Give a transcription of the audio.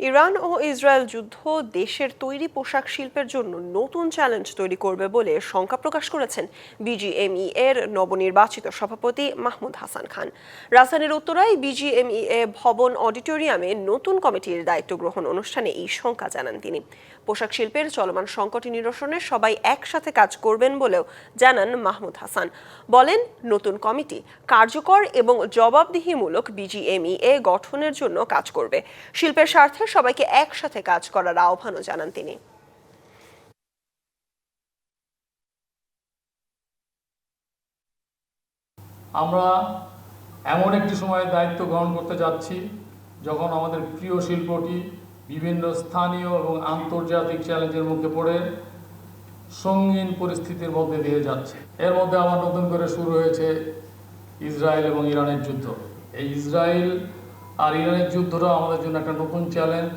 Iran ও Israel যুদ্ধ দেশের তৈরি পোশাক শিল্পের জন্য নতুন চ্যালেঞ্জ তৈরি করবে বলে শঙ্কা প্রকাশ করেছেন বিজিএমইএ এর নবনির্বাচিত সভাপতি মাহমুদ হাসান খান। রাজধানীর উত্তরায় বিজিএমইএ ভবন অডিটোরিয়ামে নতুন কমিটির দায়িত্ব গ্রহণ অনুষ্ঠানে এই শঙ্কা জানান তিনি। পোশাক শিল্পের চলমান সংকট নিরসনে সবাই একসাথে কাজ করবেন বলেও জানান মাহমুদ হাসান। বলেন, নতুন কমিটি কার্যকর এবং জবাবদিহিমূলক বিজিএমইএ গঠনের জন্য কাজ করবে। শিল্পের স্বার্থে সবাইকে একসাথে কাজ করার আহ্বানও জানান তিনি। আমরা এমন একটি সময়ে দায়িত্ব গ্রহণ করতে যাচ্ছি যখন আমাদের প্রিয় শিল্পটি বিভিন্ন স্থানীয় এবং আন্তর্জাতিক চ্যালেঞ্জের মুখে পড়ে সঙ্গীন পরিস্থিতির মধ্যে দিয়ে যাচ্ছে। এর মধ্যে আবার নতুন করে শুরু হয়েছে ইসরায়েল এবং ইরানের যুদ্ধ। এই ইসরায়েল আর ইরানের যুদ্ধটা আমাদের জন্য একটা নতুন চ্যালেঞ্জ।